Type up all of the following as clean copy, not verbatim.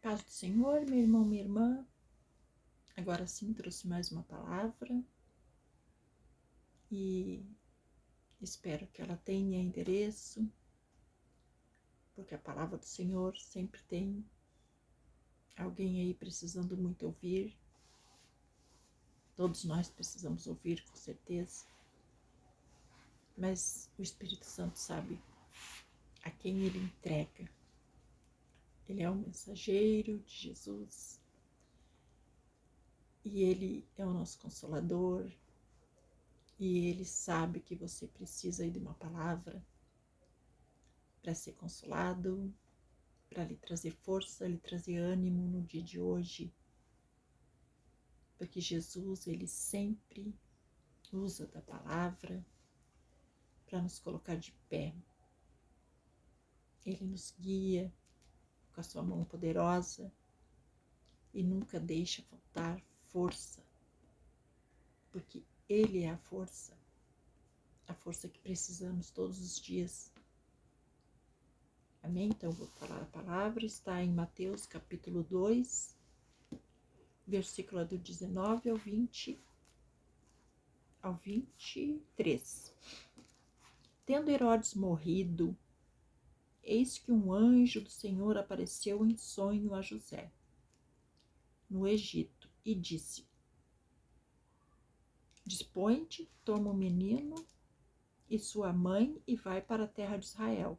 Paz do Senhor, meu irmão, minha irmã. Agora sim trouxe mais uma palavra e espero que ela tenha endereço, porque a palavra do Senhor sempre tem alguém aí precisando muito ouvir. Todos nós precisamos ouvir, com certeza, mas o Espírito Santo sabe a quem ele entrega. Ele é o mensageiro de Jesus e ele é o nosso consolador. E ele sabe que você precisa aí de uma palavra para ser consolado, para lhe trazer força, lhe trazer ânimo no dia de hoje. Porque Jesus, ele sempre usa da palavra para nos colocar de pé. Ele nos guia com a sua mão poderosa e nunca deixa faltar força, porque ele é a força que precisamos todos os dias. Amém? Então, vou falar a palavra, está em Mateus capítulo 2, versículo do 19 ao 23. Tendo Herodes morrido, eis que um anjo do Senhor apareceu em sonho a José, no Egito, e disse: Dispõe-te, toma o menino e sua mãe e vai para a terra de Israel,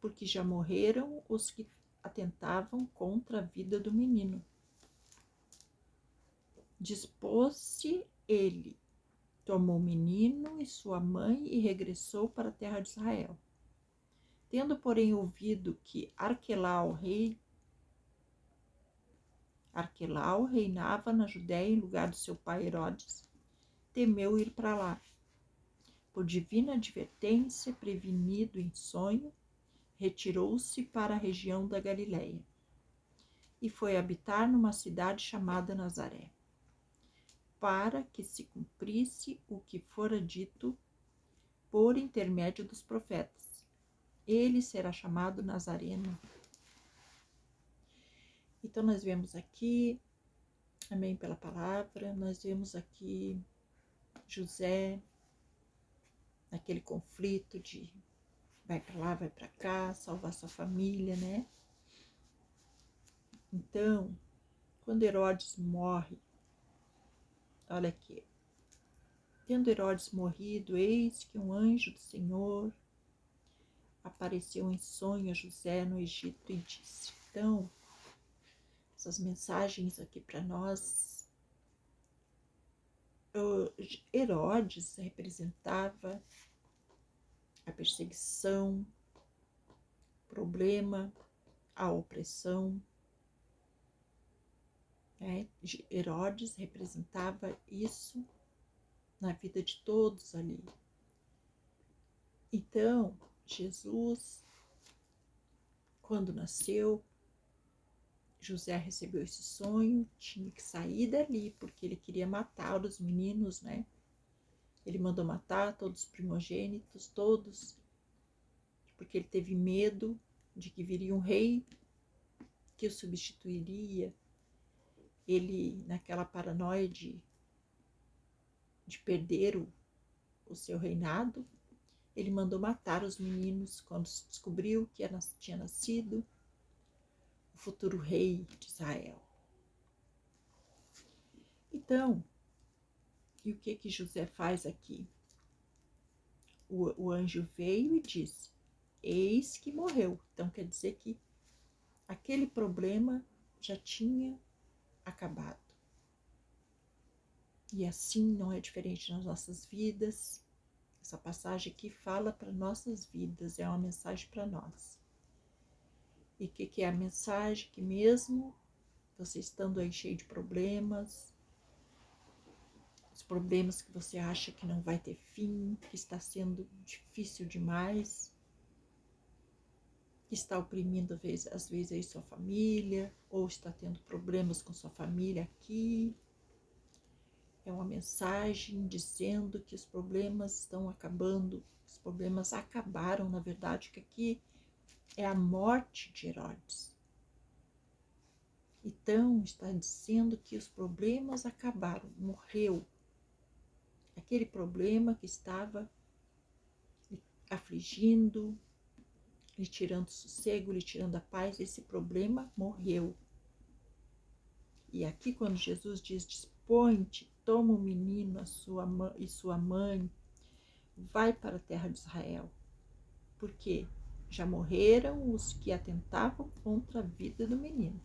porque já morreram os que atentavam contra a vida do menino. Dispôs-se ele, tomou o menino e sua mãe e regressou para a terra de Israel. Tendo, porém, ouvido que Arquelau reinava na Judéia em lugar do seu pai Herodes, temeu ir para lá. Por divina advertência, prevenido em sonho, retirou-se para a região da Galiléia e foi habitar numa cidade chamada Nazaré, para que se cumprisse o que fora dito por intermédio dos profetas: ele será chamado Nazareno. Então nós vemos aqui, amém, pela palavra, nós vemos aqui José naquele conflito de vai para lá, vai para cá, salvar sua família, né? Então, quando Herodes morre, olha aqui, tendo Herodes morrido, eis que um anjo do Senhor apareceu em sonho a José no Egito e disse. Então, essas mensagens aqui para nós, Herodes representava a perseguição, o problema, a opressão. Herodes representava isso na vida de todos ali. Então, Jesus, quando nasceu, José recebeu esse sonho, tinha que sair dali, porque ele queria matar os meninos, né? Ele mandou matar todos os primogênitos, todos, porque ele teve medo de que viria um rei que o substituiria. Ele, naquela paranoia de perder o seu reinado, ele mandou matar os meninos quando se descobriu que tinha nascido o futuro rei de Israel. Então, e o que José faz aqui? O anjo veio e disse: eis que morreu. Então quer dizer que aquele problema já tinha acabado. E assim não é diferente nas nossas vidas. Essa passagem aqui fala para nossas vidas, é uma mensagem para nós. E o que é a mensagem? Que mesmo você estando aí cheio de problemas, os problemas que você acha que não vai ter fim, que está sendo difícil demais, que está oprimindo às vezes aí sua família, ou está tendo problemas com sua família aqui, é uma mensagem dizendo que os problemas estão acabando, os problemas acabaram, na verdade, que aqui é a morte de Herodes. Então, está dizendo que os problemas acabaram, morreu. Aquele problema que estava lhe afligindo, lhe tirando o sossego, lhe tirando a paz, esse problema morreu. E aqui quando Jesus diz, dispõe-te, toma o menino e sua mãe, vai para a terra de Israel. Porque já morreram os que atentavam contra a vida do menino.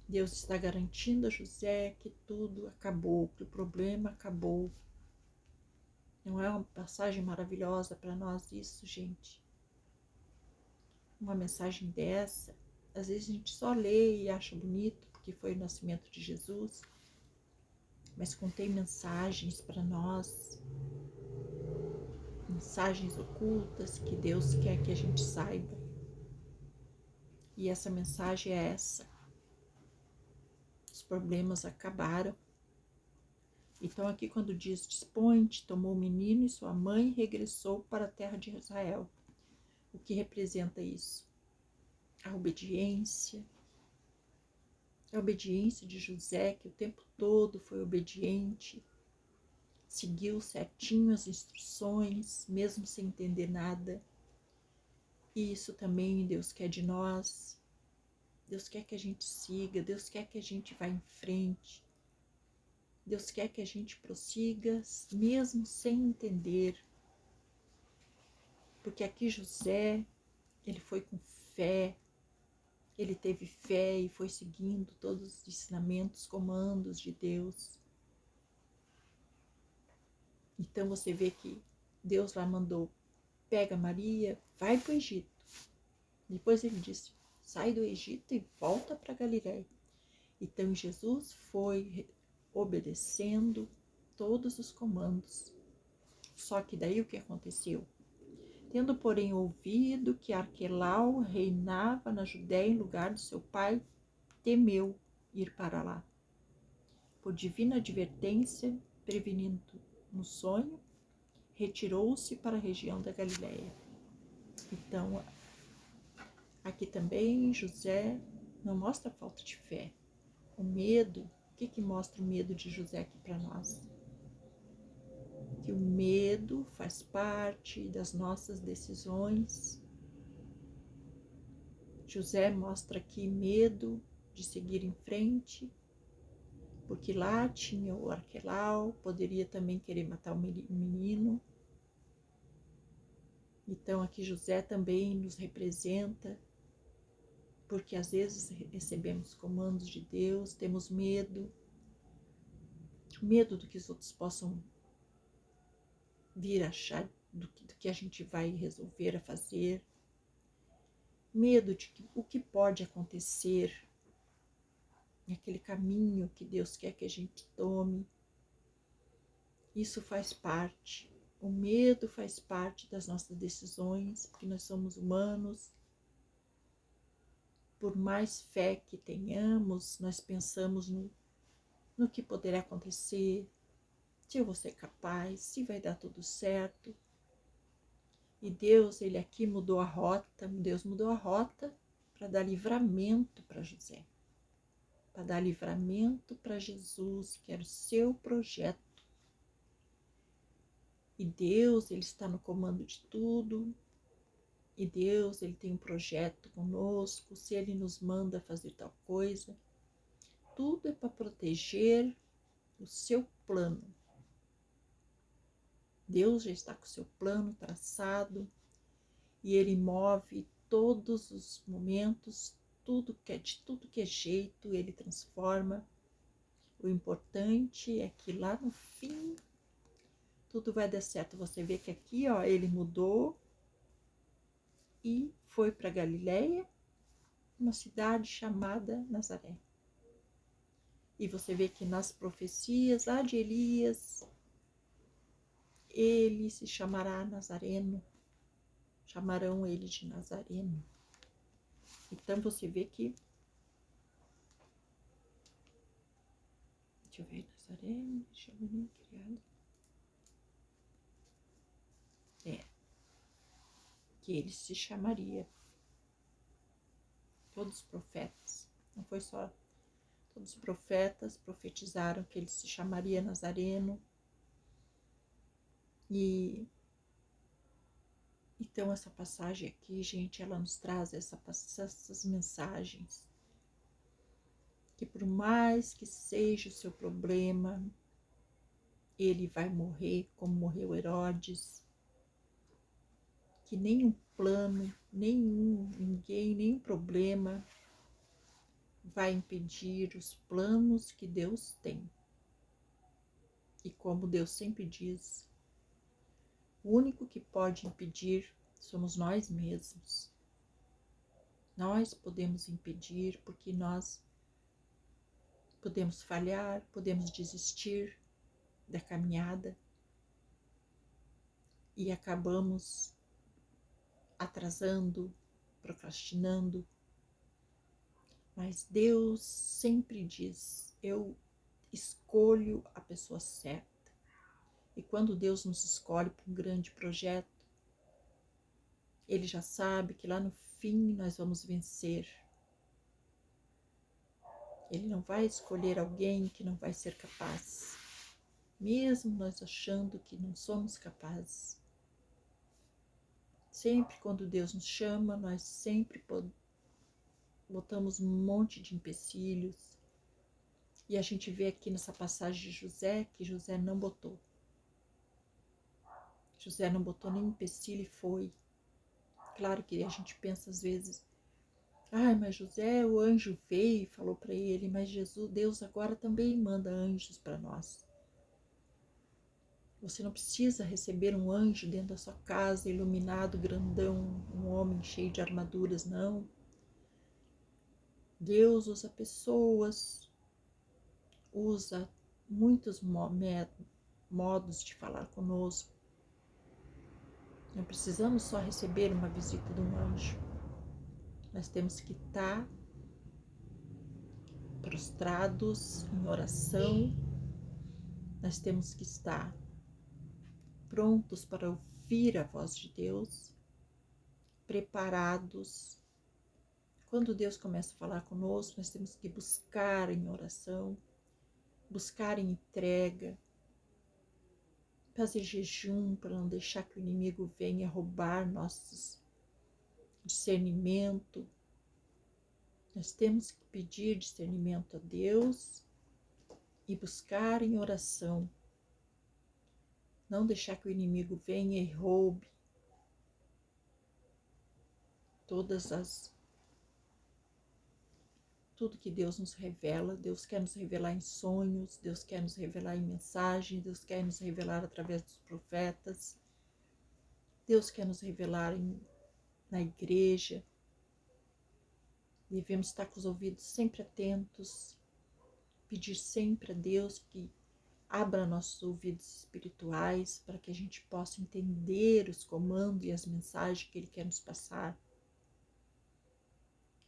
Deus está garantindo a José que tudo acabou, que o problema acabou. Não é uma passagem maravilhosa para nós isso, gente? Uma mensagem dessa, às vezes a gente só lê e acha bonito, porque foi o nascimento de Jesus, mas contém mensagens para nós, mensagens ocultas que Deus quer que a gente saiba. E essa mensagem é essa. Os problemas acabaram. Então aqui quando diz, dispõe-te, tomou o menino e sua mãe e regressou para a terra de Israel. O que representa isso? A obediência de José, que o tempo todo foi obediente, seguiu certinho as instruções, mesmo sem entender nada. E isso também Deus quer de nós. Deus quer que a gente siga, Deus quer que a gente vá em frente. Deus quer que a gente prossiga, mesmo sem entender. Porque aqui José, ele foi com fé, ele teve fé e foi seguindo todos os ensinamentos, comandos de Deus. Então você vê que Deus lá mandou, pega Maria, vai para o Egito. Depois ele disse, sai do Egito e volta para Galiléia. Então Jesus foi obedecendo todos os comandos. Só que daí o que aconteceu? Tendo, porém, ouvido que Arquelau reinava na Judéia em lugar de seu pai, temeu ir para lá. Por divina advertência, prevenindo no sonho, retirou-se para a região da Galiléia. Então, aqui também José não mostra falta de fé. O medo, o que mostra o medo de José aqui para nós? Que o medo faz parte das nossas decisões. José mostra aqui medo de seguir em frente, porque lá tinha o Arquelau, poderia também querer matar o menino. Então aqui José também nos representa, porque às vezes recebemos comandos de Deus, temos medo do que os outros possam vir achar, do que a gente vai resolver a fazer, medo de o que pode acontecer naquele caminho que Deus quer que a gente tome. Isso faz parte, o medo faz parte das nossas decisões, porque nós somos humanos. Por mais fé que tenhamos, nós pensamos no que poderá acontecer, se eu vou ser capaz, se vai dar tudo certo. E Deus, ele aqui mudou a rota, Deus mudou a rota para dar livramento para José, para dar livramento para Jesus, que era o seu projeto. E Deus, ele está no comando de tudo. E Deus, ele tem um projeto conosco. Se ele nos manda fazer tal coisa, tudo é para proteger o seu plano. Deus já está com o seu plano traçado e ele move todos os momentos, de tudo que é jeito, ele transforma. O importante é que lá no fim tudo vai dar certo. Você vê que aqui, ó, ele mudou e foi para Galiléia, uma cidade chamada Nazaré. E você vê que nas profecias lá de Elias, ele se chamará Nazareno, chamarão ele de Nazareno. Então você vê que, deixa eu ver, Nazareno, chamaram criado. Que ele se chamaria, todos os profetas. Não foi só. Todos os profetas profetizaram que ele se chamaria Nazareno. E então essa passagem aqui, gente, ela nos traz essas mensagens. Que por mais que seja o seu problema, ele vai morrer como morreu Herodes. Que nenhum plano, ninguém, nenhum problema vai impedir os planos que Deus tem. E como Deus sempre diz, o único que pode impedir somos nós mesmos. Nós podemos impedir porque nós podemos falhar, podemos desistir da caminhada e acabamos atrasando, procrastinando. Mas Deus sempre diz, eu escolho a pessoa certa. E quando Deus nos escolhe para um grande projeto, Ele já sabe que lá no fim nós vamos vencer. Ele não vai escolher alguém que não vai ser capaz, mesmo nós achando que não somos capazes. Sempre quando Deus nos chama, nós sempre botamos um monte de empecilhos. E a gente vê aqui nessa passagem de José, que José não botou. José não botou nem empecilho e foi. Claro que a gente pensa às vezes, mas José, o anjo veio e falou para ele, mas Deus agora também manda anjos para nós. Você não precisa receber um anjo dentro da sua casa, iluminado, grandão, um homem cheio de armaduras, não. Deus usa pessoas, usa muitos modos de falar conosco. Não precisamos só receber uma visita de um anjo. Nós temos que estar prostrados em oração. Nós temos que estar prontos para ouvir a voz de Deus, preparados. Quando Deus começa a falar conosco, nós temos que buscar em oração, buscar em entrega, fazer jejum para não deixar que o inimigo venha roubar nosso discernimento. Nós temos que pedir discernimento a Deus e buscar em oração. Não deixar que o inimigo venha e roube tudo que Deus nos revela. Deus quer nos revelar em sonhos, Deus quer nos revelar em mensagens, Deus quer nos revelar através dos profetas, Deus quer nos revelar na igreja. Devemos estar com os ouvidos sempre atentos, pedir sempre a Deus que abra nossos ouvidos espirituais para que a gente possa entender os comandos e as mensagens que Ele quer nos passar,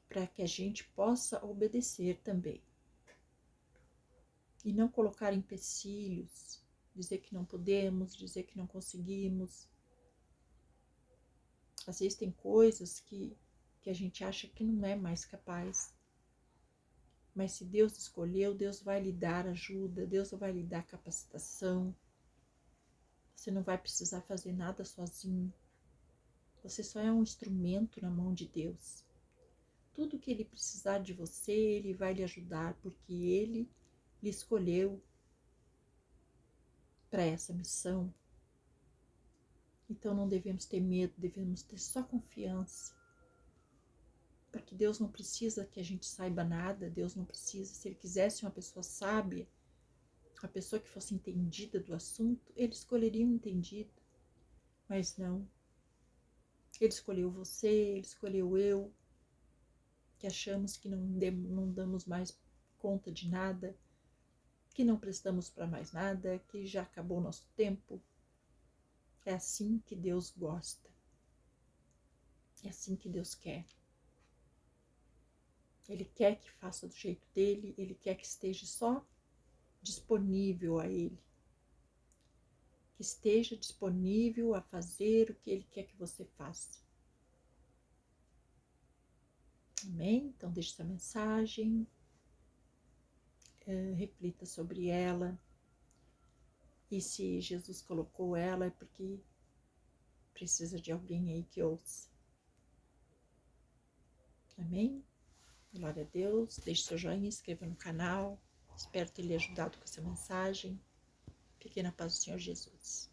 para que a gente possa obedecer também. E não colocar empecilhos, dizer que não podemos, dizer que não conseguimos. Às vezes tem coisas que a gente acha que não é mais capaz. Mas se Deus escolheu, Deus vai lhe dar ajuda, Deus vai lhe dar capacitação. Você não vai precisar fazer nada sozinho. Você só é um instrumento na mão de Deus. Tudo que Ele precisar de você, Ele vai lhe ajudar, porque Ele lhe escolheu para essa missão. Então não devemos ter medo, devemos ter só confiança. Porque Deus não precisa que a gente saiba nada, Deus não precisa. Se Ele quisesse uma pessoa sábia, uma pessoa que fosse entendida do assunto, Ele escolheria um entendido. Mas não. Ele escolheu você, Ele escolheu eu, que achamos que não damos mais conta de nada, que não prestamos para mais nada, que já acabou o nosso tempo. É assim que Deus gosta. É assim que Deus quer. Ele quer que faça do jeito dele, Ele quer que esteja só disponível a Ele. Que esteja disponível a fazer o que Ele quer que você faça. Amém? Então deixe essa mensagem, reflita sobre ela. E se Jesus colocou ela é porque precisa de alguém aí que ouça. Amém? Glória a Deus. Deixe seu joinha, inscreva no canal. Espero ter lhe ajudado com essa mensagem. Fique na paz do Senhor Jesus.